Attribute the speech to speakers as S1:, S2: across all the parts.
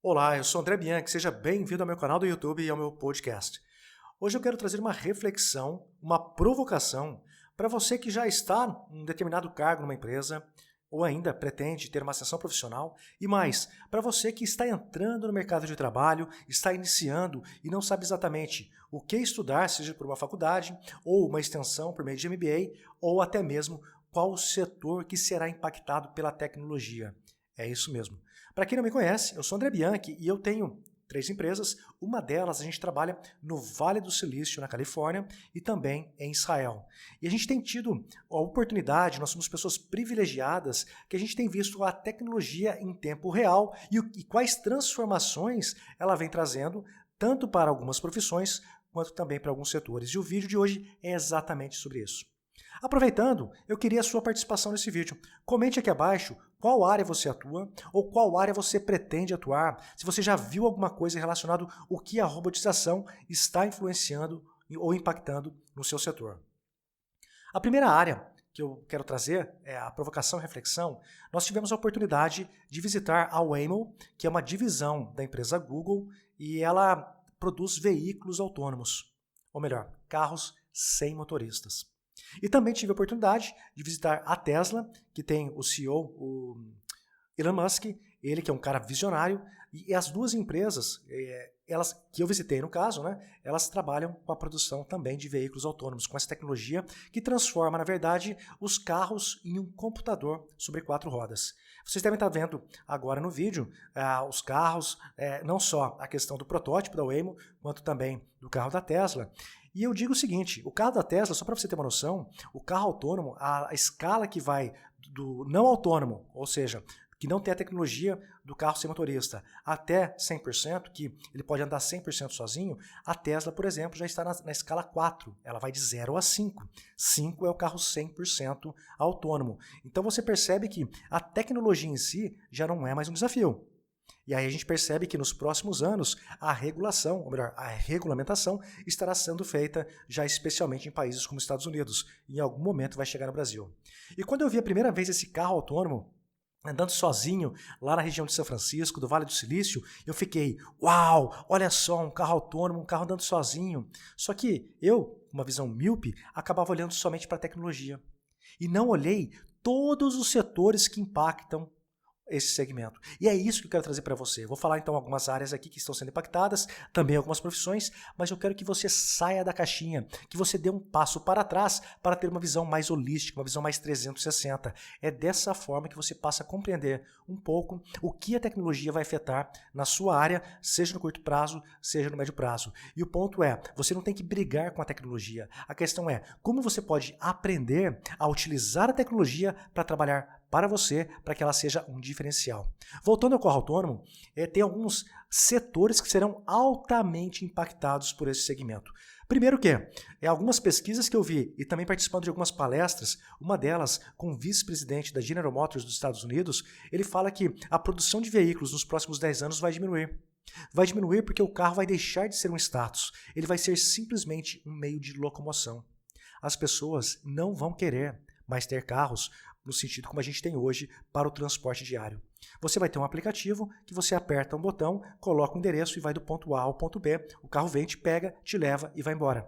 S1: Olá, eu sou André Bianchi, seja bem-vindo ao meu canal do YouTube e ao meu podcast. Hoje eu quero trazer uma reflexão, uma provocação para você que já está em um determinado cargo numa empresa ou ainda pretende ter uma ascensão profissional e mais, para você que está entrando no mercado de trabalho, está iniciando e não sabe exatamente o que estudar, seja por uma faculdade ou uma extensão por meio de MBA ou até mesmo qual o setor que será impactado pela tecnologia. É isso mesmo. Para quem não me conhece, eu sou André Bianchi e eu tenho 3 empresas. Uma delas a gente trabalha no Vale do Silício, na Califórnia, e também em Israel. E a gente tem tido a oportunidade, nós somos pessoas privilegiadas, que a gente tem visto a tecnologia em tempo real e quais transformações ela vem trazendo, tanto para algumas profissões, quanto também para alguns setores. E o vídeo de hoje é exatamente sobre isso. Aproveitando, eu queria a sua participação nesse vídeo. Comente aqui abaixo qual área você atua ou qual área você pretende atuar. Se você já viu alguma coisa relacionada ao que a robotização está influenciando ou impactando no seu setor. A primeira área que eu quero trazer é a provocação e reflexão. Nós tivemos a oportunidade de visitar a Waymo, que é uma divisão da empresa Google, e ela produz veículos autônomos, ou melhor, carros sem motoristas. E também tive a oportunidade de visitar a Tesla, que tem o CEO, o Elon Musk, ele que é um cara visionário, e as duas empresas, elas que eu visitei no caso, né, elas trabalham com a produção também de veículos autônomos, com essa tecnologia que transforma, na verdade, os carros em um computador sobre 4 rodas. Vocês devem estar vendo agora no vídeo os carros, não só a questão do protótipo da Waymo, quanto também do carro da Tesla. E eu digo o seguinte, o carro da Tesla, só para você ter uma noção, o carro autônomo, a escala que vai do não autônomo, ou seja, que não tem a tecnologia do carro sem motorista, até 100%, que ele pode andar 100% sozinho, a Tesla, por exemplo, já está na escala 4, ela vai de 0 a 5. 5 é o carro 100% autônomo. Então você percebe que a tecnologia em si já não é mais um desafio. E aí a gente percebe que nos próximos anos a regulação, ou melhor, a regulamentação estará sendo feita já especialmente em países como os Estados Unidos. E em algum momento vai chegar no Brasil. E quando eu vi a primeira vez esse carro autônomo, andando sozinho lá na região de São Francisco, do Vale do Silício, eu fiquei, uau, olha só, um carro autônomo, um carro andando sozinho. Só que eu, com uma visão míope, acabava olhando somente para a tecnologia. E não olhei todos os setores que impactam esse segmento. E é isso que eu quero trazer para você. Vou falar então algumas áreas aqui que estão sendo impactadas, também algumas profissões, mas eu quero que você saia da caixinha, que você dê um passo para trás para ter uma visão mais holística, uma visão mais 360. É dessa forma que você passa a compreender um pouco o que a tecnologia vai afetar na sua área, seja no curto prazo, seja no médio prazo. E o ponto é, você não tem que brigar com a tecnologia. A questão é, como você pode aprender a utilizar a tecnologia para trabalhar para você, para que ela seja um diferencial. Voltando ao carro autônomo, tem alguns setores que serão altamente impactados por esse segmento. Primeiro que, algumas pesquisas que eu vi e também participando de algumas palestras, uma delas com o vice-presidente da General Motors dos Estados Unidos, ele fala que a produção de veículos nos próximos 10 anos vai diminuir. Vai diminuir porque o carro vai deixar de ser um status, ele vai ser simplesmente um meio de locomoção. As pessoas não vão querer mais ter carros no sentido como a gente tem hoje para o transporte diário. Você vai ter um aplicativo que você aperta um botão, coloca o endereço e vai do ponto A ao ponto B, o carro vem, te pega, te leva e vai embora.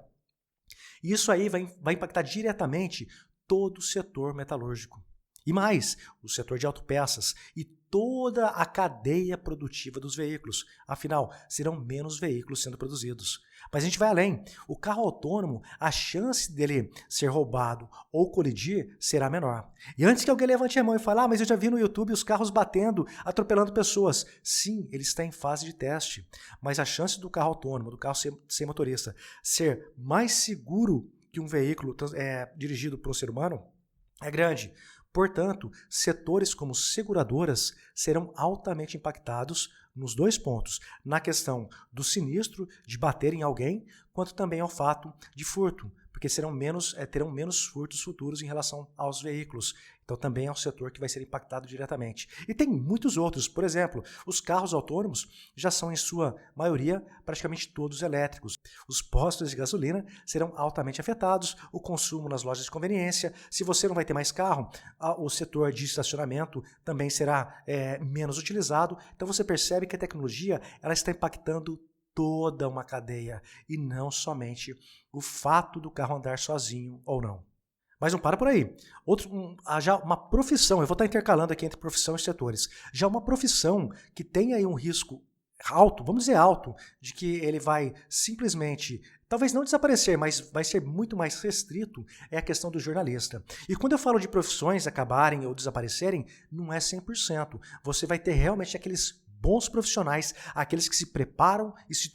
S1: E isso aí vai impactar diretamente todo o setor metalúrgico. E mais, o setor de autopeças e toda a cadeia produtiva dos veículos. Afinal, serão menos veículos sendo produzidos. Mas a gente vai além. O carro autônomo, a chance dele ser roubado ou colidir será menor. E antes que alguém levante a mão e fale, mas eu já vi no YouTube os carros batendo, atropelando pessoas. Sim, ele está em fase de teste. Mas a chance do carro autônomo, do carro sem motorista, ser mais seguro que um veículo dirigido por um ser humano é grande. Portanto, setores como seguradoras serão altamente impactados nos 2 pontos, na questão do sinistro de bater em alguém, quanto também ao fato de furto, porque terão menos furtos futuros em relação aos veículos. Então também é um setor que vai ser impactado diretamente. E tem muitos outros. Por exemplo, os carros autônomos já são, em sua maioria, praticamente todos elétricos. Os postos de gasolina serão altamente afetados, o consumo nas lojas de conveniência. Se você não vai ter mais carro, o setor de estacionamento também será menos utilizado. Então você percebe que a tecnologia ela está impactando toda uma cadeia e não somente o fato do carro andar sozinho ou não. Mas não para por aí. Já uma profissão, eu vou estar intercalando aqui entre profissão e setores, já uma profissão que tem aí um risco alto, vamos dizer alto, de que ele vai simplesmente, talvez não desaparecer, mas vai ser muito mais restrito, é a questão do jornalista. E quando eu falo de profissões acabarem ou desaparecerem, não é 100%. Você vai ter realmente aqueles bons profissionais, aqueles que se preparam e se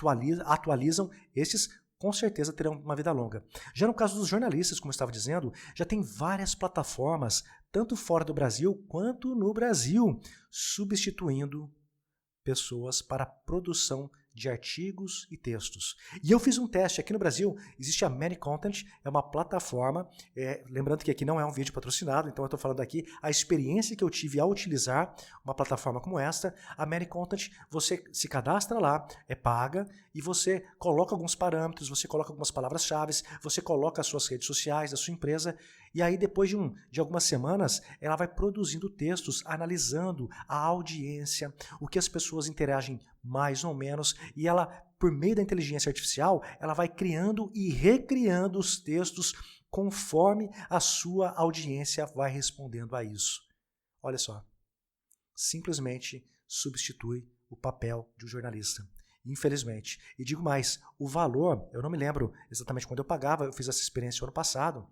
S1: atualizam, esses com certeza terão uma vida longa. Já no caso dos jornalistas, como eu estava dizendo, já tem várias plataformas, tanto fora do Brasil quanto no Brasil, substituindo pessoas para a produção de artigos e textos. E eu fiz um teste aqui no Brasil, existe a ManyContent, é uma plataforma, lembrando que aqui não é um vídeo patrocinado, então eu estou falando aqui a experiência que eu tive ao utilizar uma plataforma como esta. A ManyContent, você se cadastra lá, é paga, e você coloca alguns parâmetros, você coloca algumas palavras-chave, você coloca as suas redes sociais da sua empresa, e aí depois de algumas semanas, ela vai produzindo textos, analisando a audiência, o que as pessoas interagem mais ou menos, e ela, por meio da inteligência artificial, ela vai criando e recriando os textos conforme a sua audiência vai respondendo a isso. Olha só, simplesmente substitui o papel de um jornalista. Infelizmente. E digo mais, o valor, eu não me lembro exatamente quando eu pagava, eu fiz essa experiência ano passado,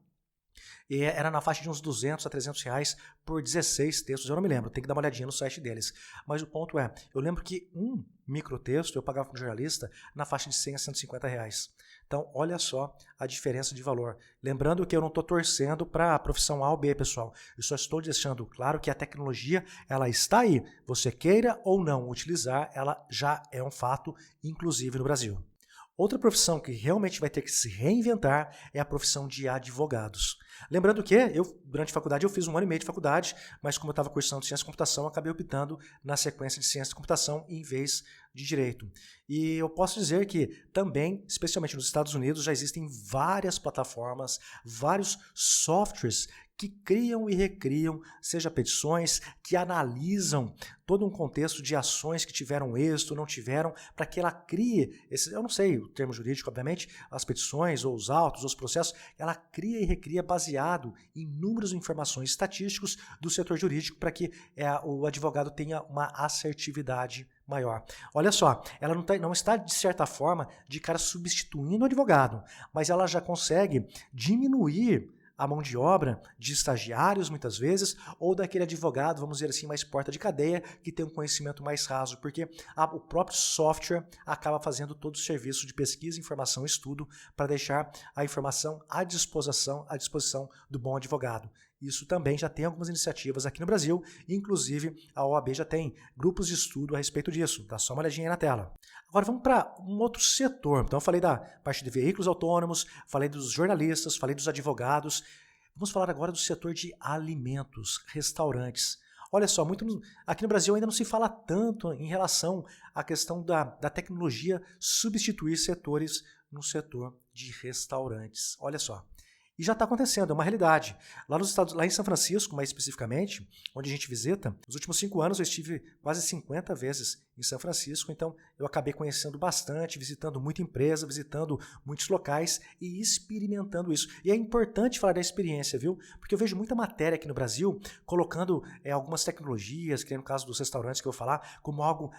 S1: e era na faixa de uns 200 a 300 reais por 16 textos, eu não me lembro, tem que dar uma olhadinha no site deles. Mas o ponto é, eu lembro que um microtexto eu pagava para um jornalista na faixa de 100 a 150 reais. Então, olha só a diferença de valor. Lembrando que eu não estou torcendo para a profissão A ou B, pessoal. Eu só estou deixando claro que a tecnologia ela está aí. Você queira ou não utilizar, ela já é um fato, inclusive no Brasil. Outra profissão que realmente vai ter que se reinventar é a profissão de advogados. Lembrando que durante a faculdade, eu fiz 1 ano e meio de faculdade, mas como eu estava cursando ciência de computação, eu acabei optando na sequência de ciência de computação em vez de direito. E eu posso dizer que também, especialmente nos Estados Unidos, já existem várias plataformas, vários softwares que criam e recriam, seja petições, que analisam todo um contexto de ações que tiveram êxito, não tiveram, para que ela crie, eu não sei o termo jurídico, obviamente, as petições, ou os autos, ou os processos, ela cria e recria baseado em números e informações estatísticos do setor jurídico para que o advogado tenha uma assertividade maior. Olha só, ela não está, de certa forma, de cara substituindo o advogado, mas ela já consegue diminuir a mão de obra de estagiários, muitas vezes, ou daquele advogado, vamos dizer assim, mais porta de cadeia, que tem um conhecimento mais raso, porque o próprio software acaba fazendo todo o serviço de pesquisa, informação e estudo para deixar a informação à disposição do bom advogado. Isso também já tem algumas iniciativas aqui no Brasil, inclusive a OAB já tem grupos de estudo a respeito disso. Dá só uma olhadinha aí na tela. Agora vamos para um outro setor. Então eu falei da parte de veículos autônomos, falei dos jornalistas, falei dos advogados. Vamos falar agora do setor de alimentos, restaurantes. Olha só, aqui no Brasil ainda não se fala tanto em relação à questão da tecnologia substituir setores no setor de restaurantes. Olha só. E já está acontecendo, é uma realidade. Lá em São Francisco, mais especificamente, onde a gente visita, nos últimos 5 anos eu estive quase 50 vezes em São Francisco, então eu acabei conhecendo bastante, visitando muita empresa, visitando muitos locais e experimentando isso. E é importante falar da experiência, viu? Porque eu vejo muita matéria aqui no Brasil colocando algumas tecnologias, que no caso dos restaurantes que eu vou falar, como algo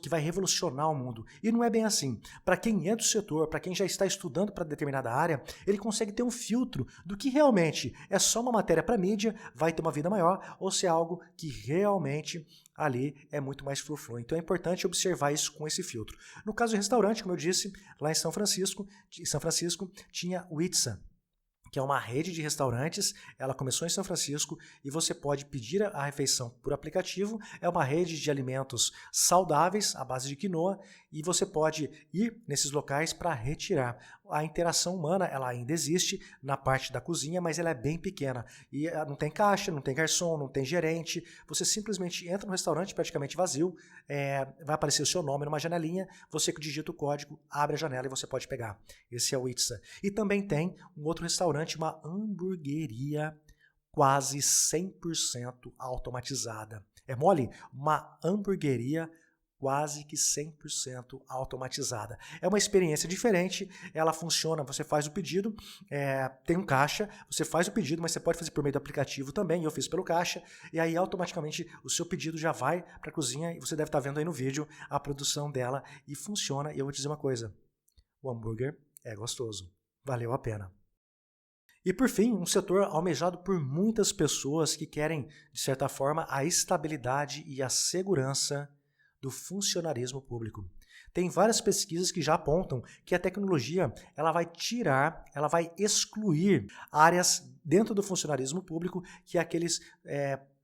S1: que vai revolucionar o mundo. E não é bem assim. Para quem é do setor, para quem já está estudando para determinada área, ele consegue ter um filtro do que realmente é só uma matéria para mídia, vai ter uma vida maior, ou se é algo que realmente ali é muito mais flu-flu. Então é importante observar isso com esse filtro. No caso do restaurante, como eu disse, lá em São Francisco tinha o Itza, que é uma rede de restaurantes. Ela começou em São Francisco e você pode pedir a refeição por aplicativo. É uma rede de alimentos saudáveis à base de quinoa e você pode ir nesses locais para retirar. A interação humana ela ainda existe na parte da cozinha, mas ela é bem pequena. E não tem caixa, não tem garçom, não tem gerente. Você simplesmente entra no restaurante praticamente vazio, vai aparecer o seu nome numa janelinha, você digita o código, abre a janela e você pode pegar. Esse é o Itza. E também tem um outro restaurante, uma hamburgueria quase 100% automatizada. É mole? Uma hamburgueria quase que 100% automatizada. É uma experiência diferente, ela funciona, você faz o pedido, tem um caixa, você faz o pedido, mas você pode fazer por meio do aplicativo também, eu fiz pelo caixa, e aí automaticamente o seu pedido já vai para a cozinha e você deve estar vendo aí no vídeo a produção dela e funciona. E eu vou te dizer uma coisa, o hambúrguer é gostoso, valeu a pena. E por fim, um setor almejado por muitas pessoas que querem, de certa forma, a estabilidade e a segurança do funcionarismo público. Tem várias pesquisas que já apontam que a tecnologia ela vai excluir áreas dentro do funcionarismo público que é aqueles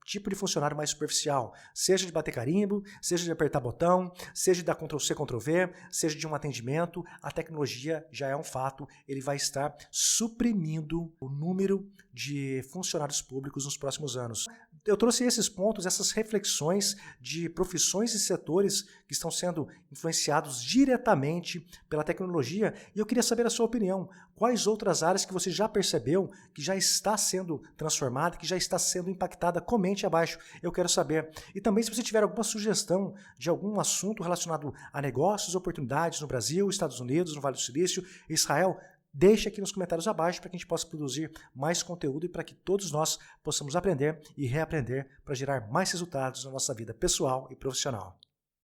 S1: tipo de funcionário mais superficial, seja de bater carimbo, seja de apertar botão, seja de dar Ctrl+C, Ctrl+V, seja de um atendimento, a tecnologia já é um fato, ele vai estar suprimindo o número de funcionários públicos nos próximos anos. Eu trouxe esses pontos, essas reflexões de profissões e setores que estão sendo influenciados diretamente pela tecnologia e eu queria saber a sua opinião. Quais outras áreas que você já percebeu que já está sendo transformada, que já está sendo impactada? Comente abaixo, eu quero saber. E também se você tiver alguma sugestão de algum assunto relacionado a negócios, oportunidades no Brasil, Estados Unidos, no Vale do Silício, Israel, deixe aqui nos comentários abaixo para que a gente possa produzir mais conteúdo e para que todos nós possamos aprender e reaprender para gerar mais resultados na nossa vida pessoal e profissional.